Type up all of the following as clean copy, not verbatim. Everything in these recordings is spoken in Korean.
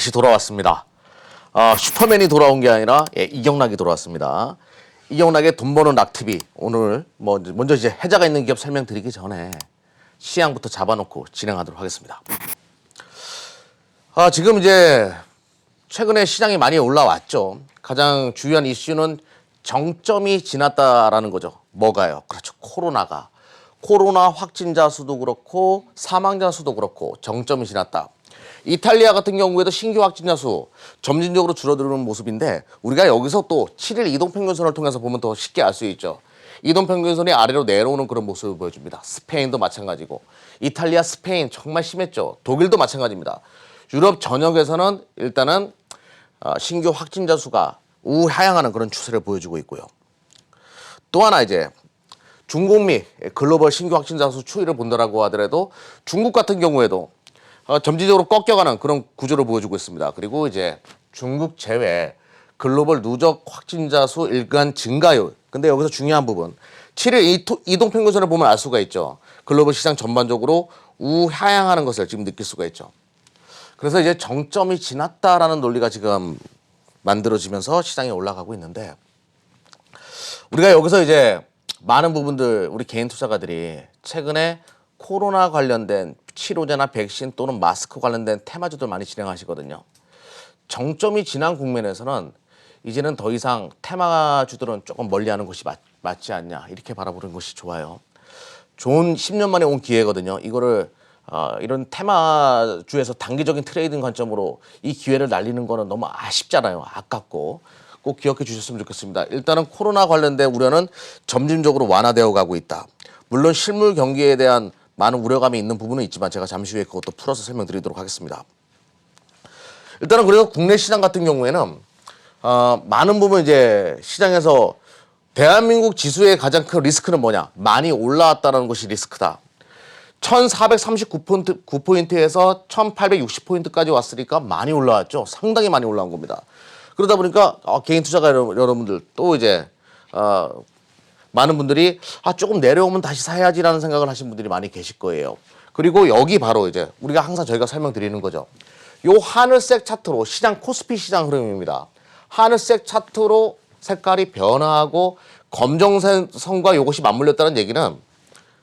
다시 돌아왔습니다. 슈퍼맨이 돌아온 게 아니라 이경락이 돌아왔습니다. 이경락의 돈 버는 락TV. 오늘 먼저 이제 해자가 있는 기업 설명드리기 전에 시향부터 잡아놓고 진행하도록 하겠습니다. 지금 이제 최근에 시장이 많이 올라왔죠. 가장 중요한 이슈는 정점이 지났다라는 거죠. 뭐가요? 그렇죠. 코로나 확진자 수도 그렇고 사망자 수도 그렇고 정점이 지났다. 이탈리아 같은 경우에도 신규 확진자 수 점진적으로 줄어드는 모습인데 우리가 여기서 또 7일 이동평균선을 통해서 보면 더 쉽게 알 수 있죠. 이동평균선이 아래로 내려오는 그런 모습을 보여줍니다. 스페인도 마찬가지고 이탈리아, 스페인 정말 심했죠. 독일도 마찬가지입니다. 유럽 전역에서는 일단은 신규 확진자 수가 우하향하는 그런 추세를 보여주고 있고요. 또 하나 이제 중국미 글로벌 신규 확진자 수 추이를 본다라고 하더라도 중국 같은 경우에도 점진적으로 꺾여가는 그런 구조를 보여주고 있습니다. 그리고 이제 중국 제외 글로벌 누적 확진자 수 일간 증가율. 근데 여기서 중요한 부분 7일 이동평균선을 보면 알 수가 있죠. 글로벌 시장 전반적으로 우하향하는 것을 지금 느낄 수가 있죠. 그래서 이제 정점이 지났다라는 논리가 지금 만들어지면서 시장이 올라가고 있는데 우리가 여기서 이제 많은 부분들 우리 개인 투자가들이 최근에 코로나 관련된 치료제나 백신 또는 마스크 관련된 테마주들 많이 진행하시거든요. 정점이 지난 국면에서는 이제는 더 이상 테마주들은 조금 멀리하는 것이 맞지 않냐 이렇게 바라보는 것이 좋아요. 좋은 10년 만에 온 기회거든요. 이거를 이런 테마주에서 단기적인 트레이딩 관점으로 이 기회를 날리는 거는 너무 아쉽잖아요. 아깝고 꼭 기억해 주셨으면 좋겠습니다. 일단은 코로나 관련된 우려는 점진적으로 완화되어 가고 있다. 물론 실물 경기에 대한 많은 우려감이 있는 부분은 있지만 제가 잠시 후에 그것도 풀어서 설명드리도록 하겠습니다. 일단은 그래서 국내 시장 같은 경우에는 많은 부분 이제 시장에서 대한민국 지수의 가장 큰 리스크는 뭐냐? 많이 올라왔다는 것이 리스크다. 1439포인트에서 1860포인트까지 왔으니까 많이 올라왔죠. 상당히 많이 올라온 겁니다. 그러다 보니까 개인 투자가 여러분들 또 이제 많은 분들이 조금 내려오면 다시 사야지라는 생각을 하신 분들이 많이 계실 거예요. 그리고 여기 바로 이제 우리가 항상 저희가 설명드리는 거죠. 요 하늘색 차트로 시장 코스피 시장 흐름입니다. 하늘색 차트로 색깔이 변화하고 검정선과 이것이 맞물렸다는 얘기는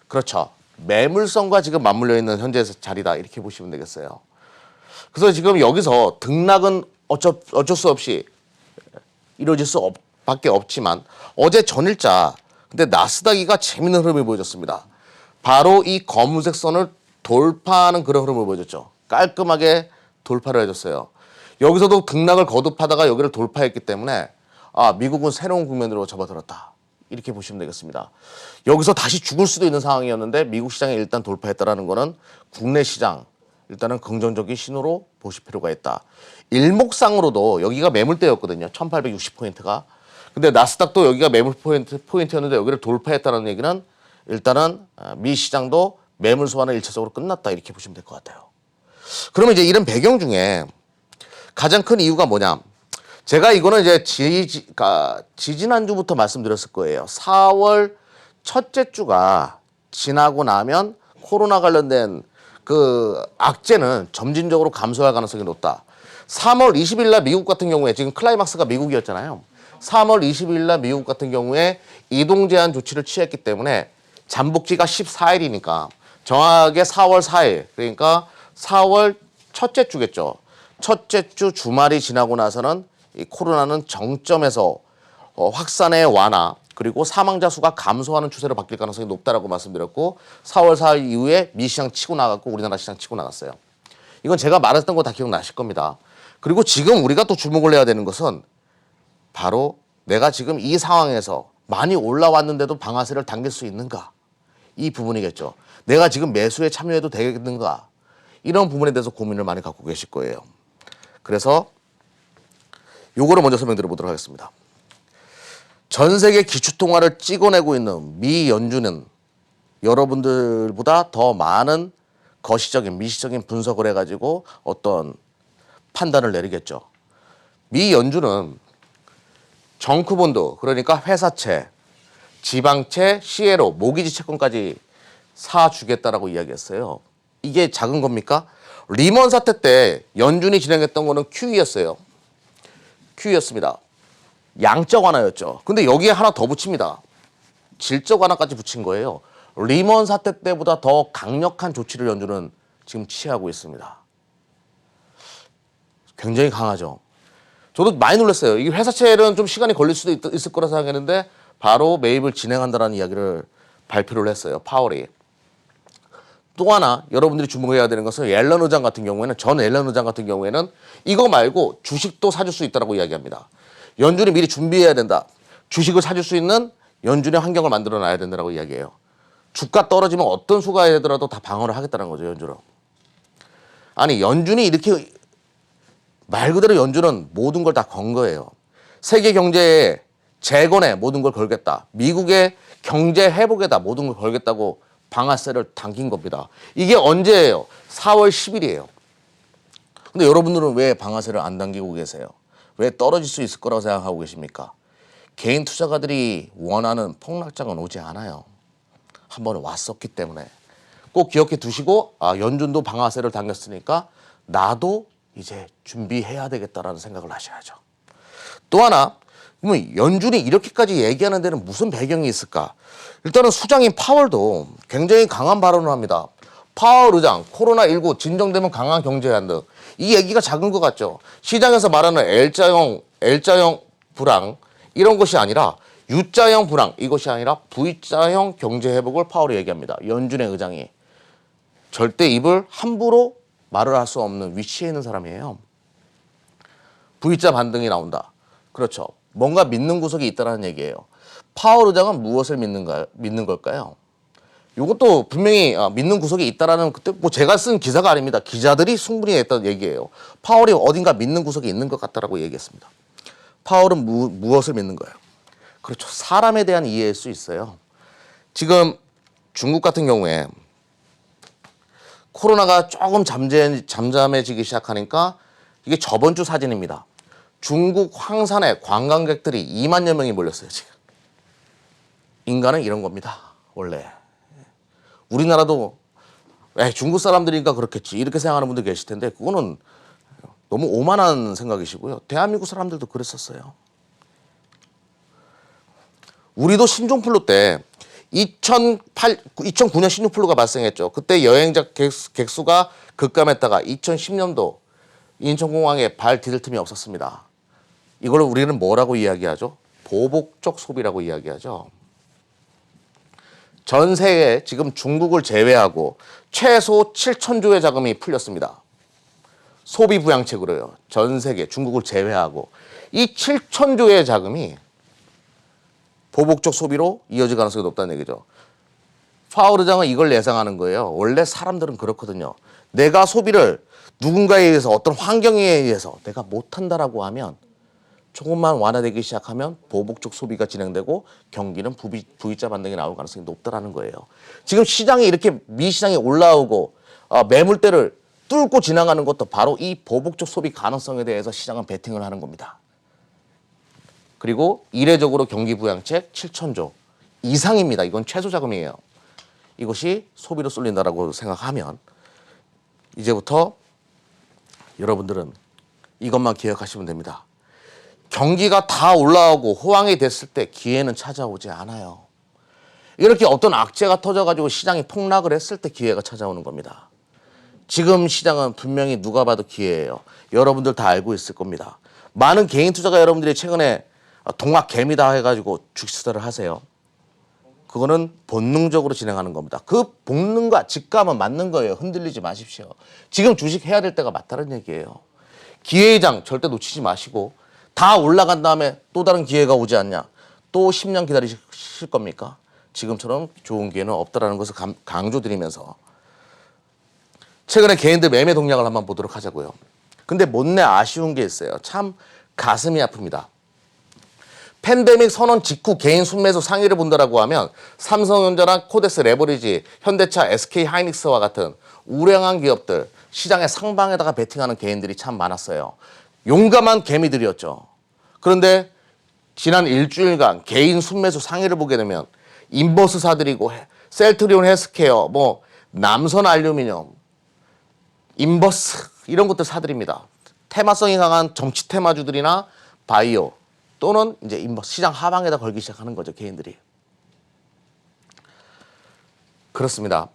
그렇죠. 매물선과 지금 맞물려 있는 현재 자리다 이렇게 보시면 되겠어요. 그래서 지금 여기서 등락은 어쩔 수 없이 이루어질 수밖에 없지만 어제 전일자 근데 나스닥이가 재밌는 흐름을 보여줬습니다. 바로 이 검은색 선을 돌파하는 그런 흐름을 보여줬죠. 깔끔하게 돌파를 해줬어요. 여기서도 등락을 거듭하다가 여기를 돌파했기 때문에 미국은 새로운 국면으로 접어들었다. 이렇게 보시면 되겠습니다. 여기서 다시 죽을 수도 있는 상황이었는데 미국 시장에 일단 돌파했다는 거는 국내 시장 일단은 긍정적인 신호로 보실 필요가 있다. 일목상으로도 여기가 매물대였거든요. 1860포인트가. 근데 나스닥도 여기가 매물 포인트였는데 여기를 돌파했다는 얘기는 일단은 미 시장도 매물 소화는 1차적으로 끝났다. 이렇게 보시면 될 것 같아요. 그러면 이제 이런 배경 중에 가장 큰 이유가 뭐냐? 제가 이거는 이제 지지난주부터 말씀드렸을 거예요. 4월 첫째 주가 지나고 나면 코로나 관련된 그 악재는 점진적으로 감소할 가능성이 높다. 3월 20일 날 미국 같은 경우에 지금 클라이막스가 미국이었잖아요. 3월 20일 날 미국 같은 경우에 이동 제한 조치를 취했기 때문에 잠복기가 14일이니까 정확하게 4월 4일 그러니까 4월 첫째 주겠죠. 첫째 주 주말이 지나고 나서는 이 코로나는 정점에서 확산의 완화 그리고 사망자 수가 감소하는 추세로 바뀔 가능성이 높다라고 말씀드렸고 4월 4일 이후에 미 시장 치고 나갔고 우리나라 시장 치고 나갔어요. 이건 제가 말했던 거 다 기억나실 겁니다. 그리고 지금 우리가 또 주목을 해야 되는 것은 바로 내가 지금 이 상황에서 많이 올라왔는데도 방아쇠를 당길 수 있는가? 이 부분이겠죠. 내가 지금 매수에 참여해도 되겠는가? 이런 부분에 대해서 고민을 많이 갖고 계실 거예요. 그래서 요거를 먼저 설명드려 보도록 하겠습니다. 전 세계 기축통화를 찍어내고 있는 미 연준은 여러분들보다 더 많은 거시적인 미시적인 분석을 해가지고 어떤 판단을 내리겠죠. 미 연준은 정크본드 그러니까 회사채, 지방채, CLO, 모기지 채권까지 사주겠다라고 이야기했어요. 이게 작은 겁니까? 리먼 사태 때 연준이 진행했던 거는 QE였어요. QE였습니다. 양적 완화였죠. 근데 여기에 하나 더 붙입니다. 질적 완화까지 붙인 거예요. 리먼 사태 때보다 더 강력한 조치를 연준은 지금 취하고 있습니다. 굉장히 강하죠. 저도 많이 놀랐어요. 이 회사채는 좀 시간이 걸릴 수도 있을 거라 생각했는데 바로 매입을 진행한다는 이야기를 발표를 했어요. 파월이. 또 하나 여러분들이 주목해야 되는 것은 옐런 의장 같은 경우에는 전 옐런 의장 같은 경우에는 이거 말고 주식도 사줄 수 있다고 이야기합니다. 연준이 미리 준비해야 된다. 주식을 사줄 수 있는 연준의 환경을 만들어 놔야 된다고 이야기해요. 주가 떨어지면 어떤 수가 되더라도 다 방어를 하겠다는 거죠, 연준은. 아니, 연준이 이렇게 말 그대로 연준은 모든 걸 다 건 거예요. 세계 경제의 재건에 모든 걸 걸겠다. 미국의 경제 회복에다 모든 걸 걸겠다고 방아쇠를 당긴 겁니다. 이게 언제예요? 4월 10일이에요. 근데 여러분들은 왜 방아쇠를 안 당기고 계세요? 왜 떨어질 수 있을 거라고 생각하고 계십니까? 개인 투자가들이 원하는 폭락장은 오지 않아요. 한번 왔었기 때문에. 꼭 기억해 두시고 연준도 방아쇠를 당겼으니까 나도 이제 준비해야 되겠다라는 생각을 하셔야죠. 또 하나, 그러면 연준이 이렇게까지 얘기하는 데는 무슨 배경이 있을까? 일단은 수장인 파월도 굉장히 강한 발언을 합니다. 파월 의장, 코로나19 진정되면 강한 경제 제한 등. 이 얘기가 작은 것 같죠. 시장에서 말하는 L자형 불황 이런 것이 아니라 U자형 불황 이것이 아니라 V자형 경제 회복을 파월이 얘기합니다. 연준의 의장이. 절대 입을 함부로 말을 할 수 없는 위치에 있는 사람이에요. V자 반등이 나온다. 그렇죠. 뭔가 믿는 구석이 있다는 얘기예요. 파월 의장은 무엇을 믿는 걸까요? 이것도 분명히 믿는 구석이 있다라는 그때 뭐 제가 쓴 기사가 아닙니다. 기자들이 충분히 했던 얘기예요. 파월이 어딘가 믿는 구석이 있는 것 같다라고 얘기했습니다. 파월은 무엇을 믿는 거예요? 그렇죠. 사람에 대한 이해일 수 있어요. 지금 중국 같은 경우에 코로나가 조금 잠잠해지기 시작하니까 이게 저번 주 사진입니다. 중국 황산에 관광객들이 2만여 명이 몰렸어요, 지금. 인간은 이런 겁니다, 원래. 우리나라도 중국 사람들이니까 그렇겠지 이렇게 생각하는 분들 계실 텐데 그거는 너무 오만한 생각이시고요. 대한민국 사람들도 그랬었어요. 우리도 신종플루 때 2009년 신종플루가 발생했죠. 그때 여행자 객수가 급감했다가 2010년도 인천공항에 발 디딜 틈이 없었습니다. 이걸 우리는 뭐라고 이야기하죠? 보복적 소비라고 이야기하죠. 전 세계에 지금 중국을 제외하고 최소 7천조의 자금이 풀렸습니다. 소비 부양책으로요. 전 세계 중국을 제외하고 이 7천조의 자금이 보복적 소비로 이어질 가능성이 높다는 얘기죠. 파월 의장은 이걸 예상하는 거예요. 원래 사람들은 그렇거든요. 내가 소비를 누군가에 의해서 어떤 환경에 의해서 내가 못한다라고 하면 조금만 완화되기 시작하면 보복적 소비가 진행되고 경기는 V자 반등이 나올 가능성이 높다라는 거예요. 지금 시장이 이렇게 미시장이 올라오고 매물대를 뚫고 지나가는 것도 바로 이 보복적 소비 가능성에 대해서 시장은 베팅을 하는 겁니다. 그리고 이례적으로 경기 부양책 7천조 이상입니다. 이건 최소 자금이에요. 이것이 소비로 쏠린다라고 생각하면 이제부터 여러분들은 이것만 기억하시면 됩니다. 경기가 다 올라오고 호황이 됐을 때 기회는 찾아오지 않아요. 이렇게 어떤 악재가 터져가지고 시장이 폭락을 했을 때 기회가 찾아오는 겁니다. 지금 시장은 분명히 누가 봐도 기회예요. 여러분들 다 알고 있을 겁니다. 많은 개인 투자가 여러분들이 최근에 동학 개미다 해가지고 주식 투자를 하세요. 그거는 본능적으로 진행하는 겁니다. 그 본능과 직감은 맞는 거예요. 흔들리지 마십시오. 지금 주식 해야 될 때가 맞다는 얘기예요. 기회의 장 절대 놓치지 마시고 다 올라간 다음에 또 다른 기회가 오지 않냐. 또 10년 기다리실 겁니까? 지금처럼 좋은 기회는 없다라는 것을 강조드리면서 최근에 개인들 매매 동향을 한번 보도록 하자고요. 근데 못내 아쉬운 게 있어요. 참 가슴이 아픕니다. 팬데믹 선언 직후 개인 순매수 상위를 본다라고 하면 삼성전자나 코덱스 레버리지, 현대차, SK하이닉스와 같은 우량한 기업들, 시장의 상방에다가 베팅하는 개인들이 참 많았어요. 용감한 개미들이었죠. 그런데 지난 일주일간 개인 순매수 상위를 보게 되면 인버스사들이고 셀트리온 헬스케어, 남선 알루미늄, 인버스 이런 것들 사들입니다. 테마성이 강한 정치 테마주들이나 바이오 또는 이제 인버스 시장 하방에다 걸기 시작하는 거죠. 개인들이. 그렇습니다.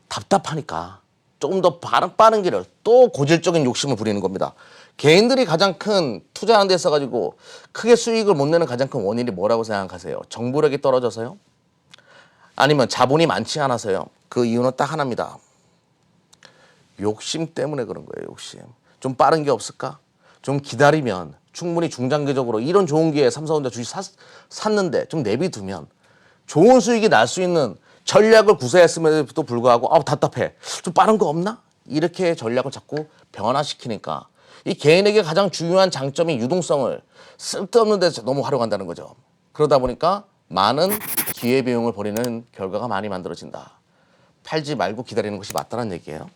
답답하니까 조금 더 빠른 길을 또 고질적인 욕심을 부리는 겁니다. 개인들이 가장 큰 투자하는 데 있어가지고 크게 수익을 못 내는 가장 큰 원인이 뭐라고 생각하세요? 정보력이 떨어져서요? 아니면 자본이 많지 않아서요? 그 이유는 딱 하나입니다. 욕심 때문에 그런 거예요. 욕심. 좀 빠른 게 없을까? 좀 기다리면 충분히 중장기적으로 이런 좋은 기회에 삼성전자 주식 샀는데 좀 내비두면 좋은 수익이 날 수 있는 전략을 구사했음에도 불구하고 답답해. 좀 빠른 거 없나? 이렇게 전략을 자꾸 변화시키니까 이 개인에게 가장 중요한 장점인 유동성을 쓸데없는 데서 너무 활용한다는 거죠. 그러다 보니까 많은 기회비용을 버리는 결과가 많이 만들어진다. 팔지 말고 기다리는 것이 맞다는 얘기예요.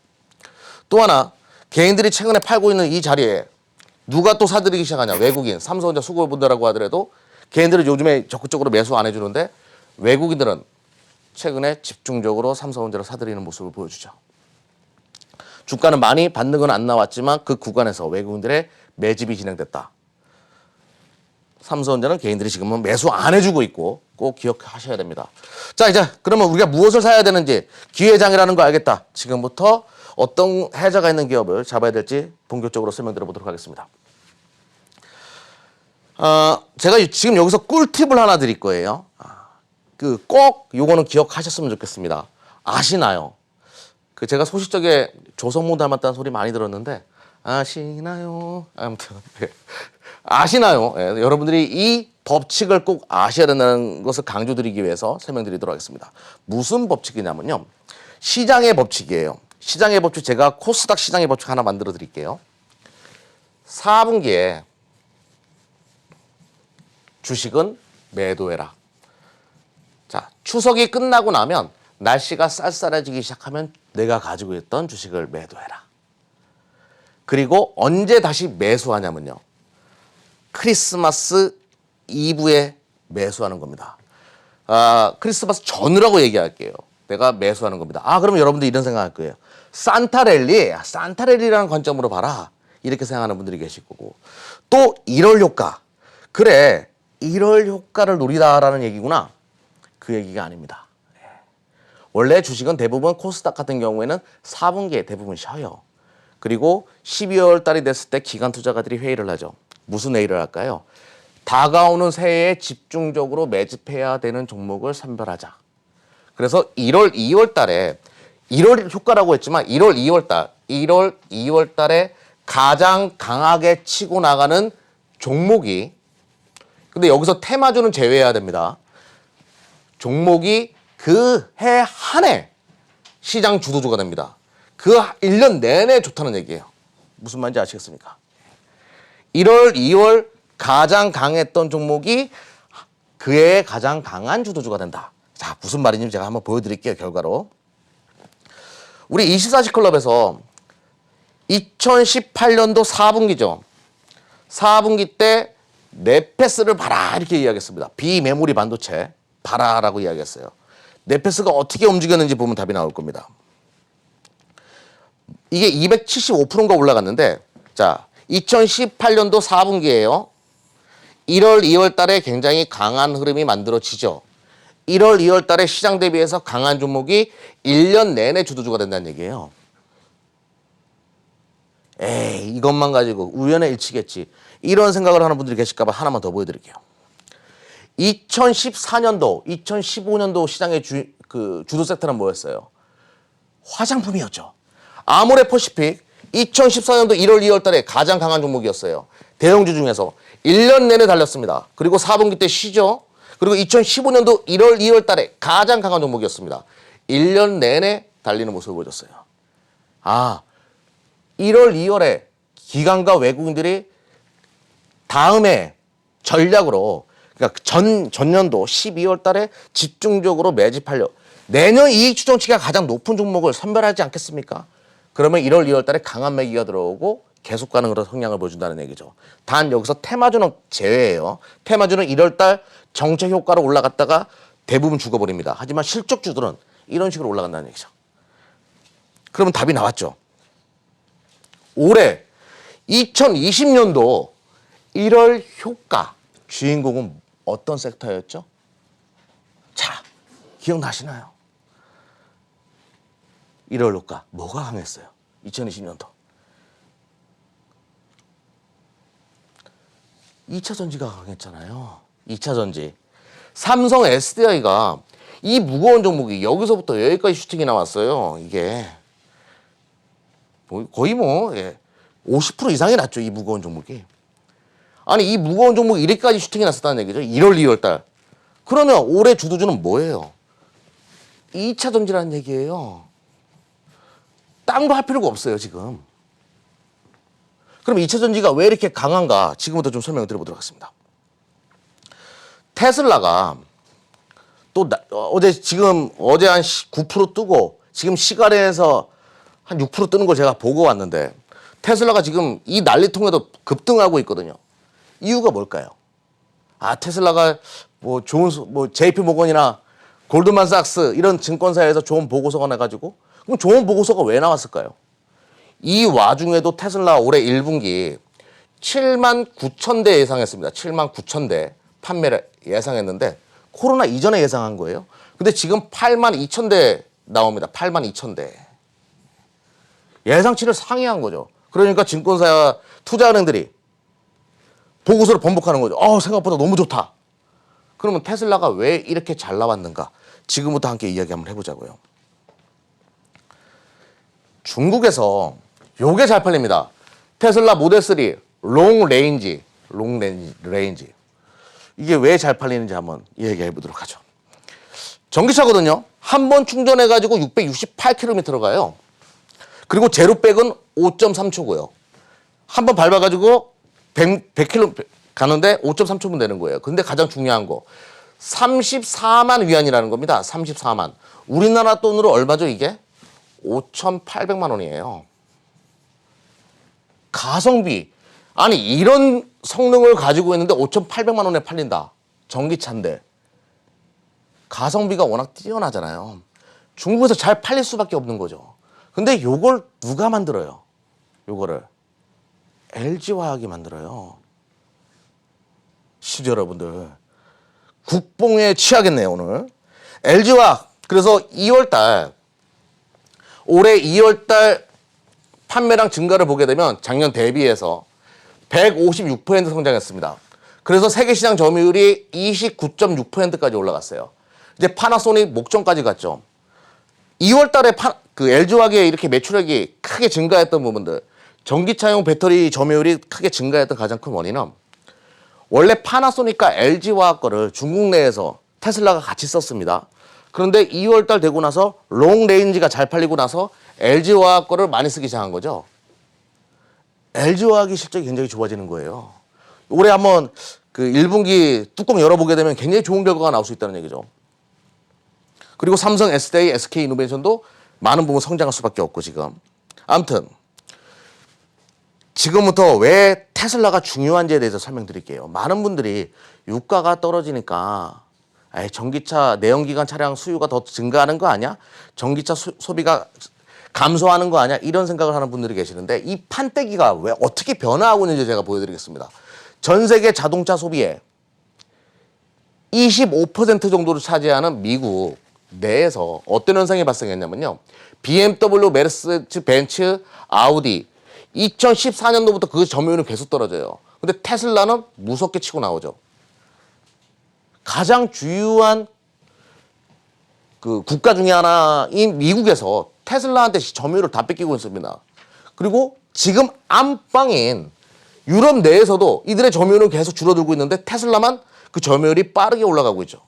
또 하나 개인들이 최근에 팔고 있는 이 자리에 누가 또 사들이기 시작하냐. 외국인, 삼성전자 수급분들이라고 하더라도 개인들은 요즘에 적극적으로 매수 안 해주는데 외국인들은 최근에 집중적으로 삼성전자를 사들이는 모습을 보여주죠. 주가는 많이 반등은 안 나왔지만 그 구간에서 외국인들의 매집이 진행됐다. 삼성전자는 개인들이 지금은 매수 안 해주고 있고 꼭 기억하셔야 됩니다. 자, 이제 그러면 우리가 무엇을 사야 되는지 기회장이라는 거 알겠다. 지금부터 어떤 해자가 있는 기업을 잡아야 될지 본격적으로 설명드려 보도록 하겠습니다. 제가 지금 여기서 꿀팁을 하나 드릴 거예요. 꼭 요거는 기억하셨으면 좋겠습니다. 아시나요? 제가 소식적에 조성모 닮았다는 소리 많이 들었는데 아시나요? 아무튼 아시나요? 예, 여러분들이 이 법칙을 꼭 아셔야 된다는 것을 강조드리기 위해서 설명드리도록 하겠습니다. 무슨 법칙이냐면요. 시장의 법칙이에요. 시장의 법칙 제가 코스닥 시장의 법칙 하나 만들어 드릴게요. 4분기에 주식은 매도해라. 자, 추석이 끝나고 나면 날씨가 쌀쌀해지기 시작하면 내가 가지고 있던 주식을 매도해라. 그리고 언제 다시 매수하냐면요. 크리스마스 이브에 매수하는 겁니다. 크리스마스 전후라고 얘기할게요. 내가 매수하는 겁니다. 그러면 여러분들 이런 생각할 거예요. 산타랠리라는 관점으로 봐라. 이렇게 생각하는 분들이 계실 거고. 또 1월 효과. 그래, 1월 효과를 노리다라는 얘기구나. 그 얘기가 아닙니다. 원래 주식은 대부분 코스닥 같은 경우에는 4분기에 대부분 쉬어요. 그리고 12월 달이 됐을 때 기관 투자가들이 회의를 하죠. 무슨 회의를 할까요? 다가오는 새해에 집중적으로 매집해야 되는 종목을 선별하자. 그래서 1월, 2월 달에 1월 효과라고 했지만 1월, 2월 달에 가장 강하게 치고 나가는 종목이 근데 여기서 테마주는 제외해야 됩니다. 종목이 그 해 한 해 시장 주도주가 됩니다. 그 1년 내내 좋다는 얘기예요. 무슨 말인지 아시겠습니까? 1월, 2월 가장 강했던 종목이 그해 가장 강한 주도주가 된다. 자, 무슨 말인지 제가 한번 보여드릴게요. 결과로. 우리 24시 클럽에서 2018년도 4분기죠. 4분기 때 네페스를 봐라 이렇게 이야기했습니다. 비메모리 반도체 봐라라고 이야기했어요. 네페스가 어떻게 움직였는지 보면 답이 나올 겁니다. 이게 275%인가 올라갔는데 자 2018년도 4분기예요. 1월, 2월 달에 굉장히 강한 흐름이 만들어지죠. 1월, 2월 달에 시장 대비해서 강한 종목이 1년 내내 주도주가 된다는 얘기예요. 에이, 이것만 가지고 우연의 일치겠지. 이런 생각을 하는 분들이 계실까 봐 하나만 더 보여드릴게요. 2014년도, 2015년도 시장의 주도 섹터는 뭐였어요? 화장품이었죠. 아모레퍼시픽 2014년도 1월, 2월 달에 가장 강한 종목이었어요. 대형주 중에서 1년 내내 달렸습니다. 그리고 4분기 때 쉬죠. 그리고 2015년도 1월, 2월 달에 가장 강한 종목이었습니다. 1년 내내 달리는 모습을 보여줬어요. 1월, 2월에 기관과 외국인들이 다음에 전략으로 그러니까 전년도 12월 달에 집중적으로 매집하려 내년 이익 추정치가 가장 높은 종목을 선별하지 않겠습니까? 그러면 1월, 2월 달에 강한 매기가 들어오고 계속 가는 그런 성향을 보여준다는 얘기죠. 단 여기서 테마주는 제외예요. 테마주는 1월 달 정책 효과로 올라갔다가 대부분 죽어버립니다. 하지만 실적주들은 이런 식으로 올라간다는 얘기죠. 그러면 답이 나왔죠. 올해 2020년도 1월 효과 주인공은 어떤 섹터였죠? 자, 기억나시나요? 1월 효과 뭐가 강했어요? 2020년도 2차 전지가 강했잖아요. 2차 전지. 삼성 SDI가 이 무거운 종목이 여기서부터 여기까지 슈팅이 나왔어요. 이게 거의 뭐 50% 이상이 났죠. 이 무거운 종목이. 아니 이 무거운 종목이 이렇게까지 슈팅이 났었다는 얘기죠. 1월, 2월 달. 그러면 올해 주도주는 뭐예요? 2차 전지라는 얘기예요. 딴 거 할 필요가 없어요, 지금. 그럼 2차 전지가 왜 이렇게 강한가? 지금부터 좀 설명을 드려보도록 하겠습니다. 테슬라가 또 어제 한 9% 뜨고 지금 시가에서 한 6% 뜨는 걸 제가 보고 왔는데 테슬라가 지금 이 난리통에도 급등하고 있거든요. 이유가 뭘까요? 아, 테슬라가 뭐 좋은 뭐 JP 모건이나 골드만삭스 이런 증권사에서 좋은 보고서가 나가지고 그럼 좋은 보고서가 왜 나왔을까요? 이 와중에도 테슬라 올해 1분기 7만 9천 대 예상했습니다. 7만 9천 대 판매를 예상했는데 코로나 이전에 예상한 거예요. 근데 지금 8만 2천 대 나옵니다. 8만 2천 대. 예상치를 상회한 거죠. 그러니까 증권사 투자은행들이 보고서를 번복하는 거죠. 생각보다 너무 좋다. 그러면 테슬라가 왜 이렇게 잘 나왔는가? 지금부터 함께 이야기 한번 해보자고요. 중국에서 요게 잘 팔립니다. 테슬라 모델 3 롱 레인지. 이게 왜 잘 팔리는지 한번 이야기해 보도록 하죠. 전기차거든요. 한 번 충전해가지고 668km 가요. 그리고 제로백은 5.3초고요. 한 번 밟아가지고 100km 가는데 5.3초면 되는 거예요. 근데 가장 중요한 거 34만 위안이라는 겁니다. 34만. 우리나라 돈으로 얼마죠 이게? 5,800만 원이에요. 가성비. 아니 이런 성능을 가지고 있는데 5,800만 원에 팔린다. 전기차인데. 가성비가 워낙 뛰어나잖아요. 중국에서 잘 팔릴 수밖에 없는 거죠. 근데 요걸 누가 만들어요? 요거를 LG화학이 만들어요. 시청자 여러분들 국뽕에 취하겠네요 오늘. LG화학 그래서 2월달 올해 2월달 판매량 증가를 보게 되면 작년 대비해서 156% 성장했습니다. 그래서 세계시장 점유율이 29.6%까지 올라갔어요. 이제 파나소닉 목전까지 갔죠. 2월달에 그 LG화학의 이렇게 매출액이 크게 증가했던 부분들, 전기차용 배터리 점유율이 크게 증가했던 가장 큰 원인은 원래 파나소닉과 LG화학 거를 중국 내에서 테슬라가 같이 썼습니다. 그런데 2월달 되고 나서 롱레인지가 잘 팔리고 나서 LG화학 거를 많이 쓰기 시작한 거죠. LG화학이 실적이 굉장히 좋아지는 거예요. 올해 한번 그 1분기 뚜껑 열어보게 되면 굉장히 좋은 결과가 나올 수 있다는 얘기죠. 그리고 삼성, SDI, SK이노베이션도 많은 부분 성장할 수밖에 없고 지금. 아무튼 지금부터 왜 테슬라가 중요한지에 대해서 설명드릴게요. 많은 분들이 유가가 떨어지니까 전기차 내연기관 차량 수요가 더 증가하는 거 아니야? 전기차 소비가 감소하는 거 아니야? 이런 생각을 하는 분들이 계시는데 이 판때기가 왜 어떻게 변화하고 있는지 제가 보여드리겠습니다. 전 세계 자동차 소비의 25% 정도를 차지하는 미국 내에서 어떤 현상이 발생했냐면요. BMW, 메르세데스 벤츠, 아우디 2014년도부터 그 점유율은 계속 떨어져요. 근데 테슬라는 무섭게 치고 나오죠. 가장 주요한 그 국가 중에 하나인 미국에서 테슬라한테 점유율을 다 뺏기고 있습니다. 그리고 지금 안방인 유럽 내에서도 이들의 점유율은 계속 줄어들고 있는데 테슬라만 그 점유율이 빠르게 올라가고 있죠.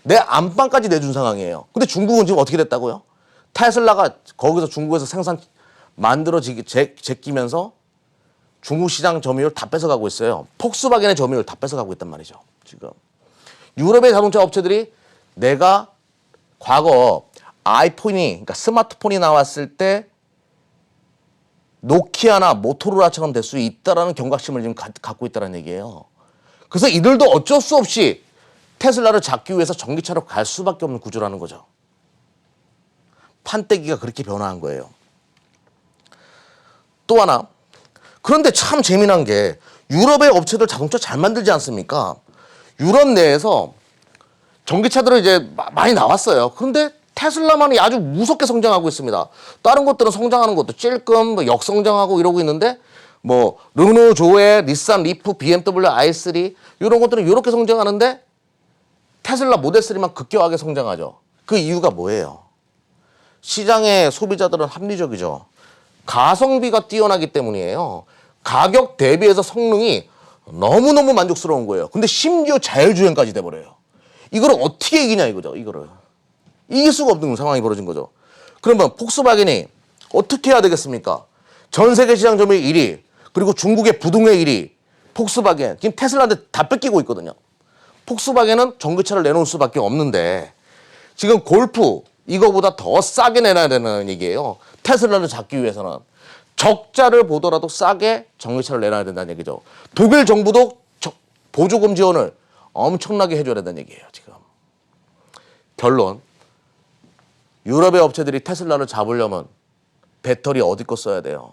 내 안방까지 내준 상황이에요. 근데 중국은 지금 어떻게 됐다고요? 테슬라가 거기서 중국에서 생산 제끼면서 중국 시장 점유율 다 뺏어가고 있어요. 폭스바겐의 점유율 다 뺏어가고 있단 말이죠. 지금 유럽의 자동차 업체들이 내가 과거 아이폰이 그러니까 스마트폰이 나왔을 때 노키아나 모토로라처럼 될 수 있다라는 경각심을 지금 갖고 있다는 얘기예요. 그래서 이들도 어쩔 수 없이 테슬라를 잡기 위해서 전기차로 갈 수밖에 없는 구조라는 거죠. 판때기가 그렇게 변화한 거예요. 또 하나. 그런데 참 재미난 게 유럽의 업체들 자동차 잘 만들지 않습니까? 유럽 내에서 전기차들은 이제 많이 나왔어요. 그런데 테슬라만이 아주 무섭게 성장하고 있습니다. 다른 것들은 성장하는 것도 찔끔 뭐 역성장하고 이러고 있는데 뭐 르노 조에, 닛산 리프, BMW i3 이런 것들은 이렇게 성장하는데 테슬라 모델 3만 급격하게 성장하죠. 그 이유가 뭐예요? 시장의 소비자들은 합리적이죠. 가성비가 뛰어나기 때문이에요. 가격 대비해서 성능이 너무너무 만족스러운 거예요. 근데 심지어 자율주행까지 돼버려요. 이거를 어떻게 이기냐 이거죠. 이거를. 이길 수가 없는 상황이 벌어진 거죠. 그러면 폭스바겐이 어떻게 해야 되겠습니까? 전 세계 시장 점유율 1위, 그리고 중국의 부동의 1위, 폭스바겐. 지금 테슬라한테 다 뺏기고 있거든요. 폭스바겐은 전기차를 내놓을 수밖에 없는데 지금 골프 이거보다 더 싸게 내놔야 되는 얘기예요. 테슬라를 잡기 위해서는. 적자를 보더라도 싸게 전기차를 내놔야 된다는 얘기죠. 독일 정부도 보조금 지원을 엄청나게 해줘야 된다는 얘기예요. 지금. 결론. 유럽의 업체들이 테슬라를 잡으려면 배터리 어디 거 써야 돼요?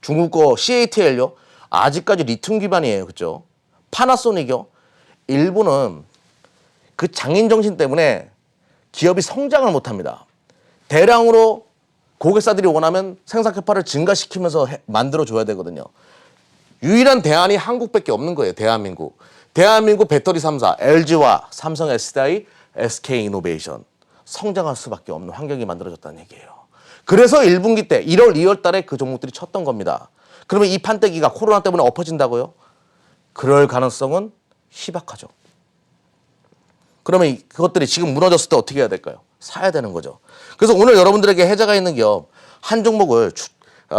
중국 거 CATL요? 아직까지 리튬 기반이에요. 그죠? 파나소닉이요? 일본은 그 장인 정신 때문에 기업이 성장을 못합니다. 대량으로 고객사들이 원하면 생산 캐파를 증가시키면서 만들어줘야 되거든요. 유일한 대안이 한국밖에 없는 거예요. 대한민국. 대한민국 배터리 3사 LG와 삼성 SDI, SK이노베이션. 성장할 수밖에 없는 환경이 만들어졌다는 얘기예요. 그래서 1분기 때 1월, 2월 달에 그 종목들이 쳤던 겁니다. 그러면 이 판때기가 코로나 때문에 엎어진다고요? 그럴 가능성은 희박하죠. 그러면 그것들이 지금 무너졌을 때 어떻게 해야 될까요? 사야 되는 거죠. 그래서 오늘 여러분들에게 해자가 있는 기업 한 종목을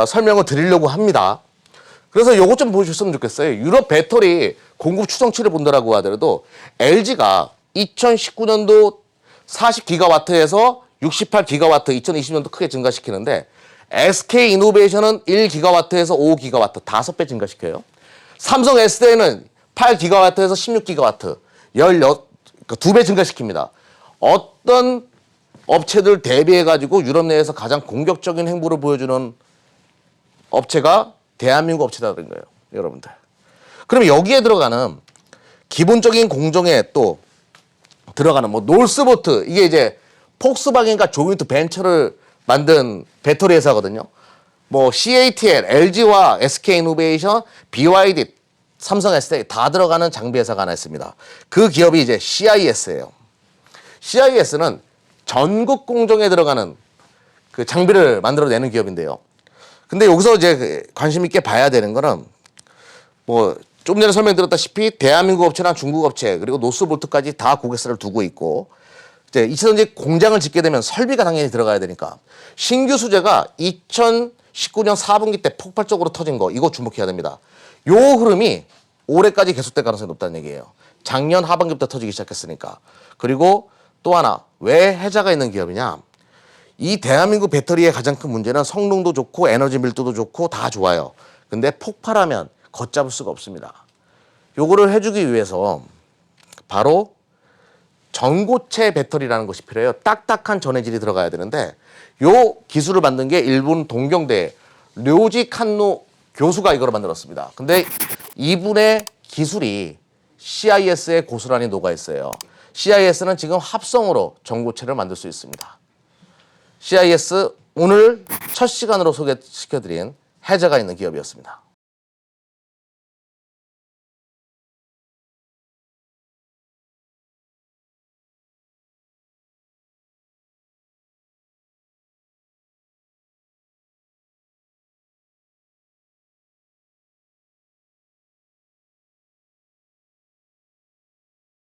설명을 드리려고 합니다. 그래서 요것 좀 보셨으면 좋겠어요. 유럽 배터리 공급 추정치를 본다라고 하더라도 LG가 2019년도 40기가와트에서 68기가와트 2020년도 크게 증가시키는데 SK이노베이션은 1기가와트에서 5기가와트 5배 증가시켜요. 삼성 SDI는 8기가와트에서 16기가와트 2배 증가시킵니다. 어떤 업체들 대비해가지고 유럽 내에서 가장 공격적인 행보를 보여주는 업체가 대한민국 업체다는 거예요. 여러분들. 그럼 여기에 들어가는 기본적인 공정에 또 들어가는 뭐 놀스보트 이게 이제 폭스바겐과 조인트 벤처를 만든 배터리 회사거든요. 뭐 CATL, LG와 SK이노베이션, BYD, 삼성 SDI 다 들어가는 장비 회사가 하나 있습니다. 그 기업이 이제 CIS예요. CIS는 전국 공정에 들어가는 그 장비를 만들어내는 기업인데요. 근데 여기서 이제 관심 있게 봐야 되는 거는 뭐 좀 전에 설명드렸다시피 대한민국 업체나 중국 업체 그리고 노스볼트까지 다 고객사를 두고 있고 이제 이제 공장을 짓게 되면 설비가 당연히 들어가야 되니까 신규 수제가 2019년 4분기 때 폭발적으로 터진 거 이거 주목해야 됩니다. 요 흐름이 올해까지 계속될 가능성이 높다는 얘기예요. 작년 하반기부터 터지기 시작했으니까. 그리고 또 하나 왜 해자가 있는 기업이냐. 이 대한민국 배터리의 가장 큰 문제는 성능도 좋고 에너지 밀도도 좋고 다 좋아요. 근데 폭발하면 걷잡을 수가 없습니다. 요거를 해주기 위해서 바로 전고체 배터리라는 것이 필요해요. 딱딱한 전해질이 들어가야 되는데 요 기술을 만든 게 일본 동경대 료지 칸노 교수가 이거를 만들었습니다. 근데 이분의 기술이 CIS에 고스란히 녹아 있어요. CIS는 지금 합성으로 전고체를 만들 수 있습니다. CIS 오늘 첫 시간으로 소개시켜드린 해자가 있는 기업이었습니다.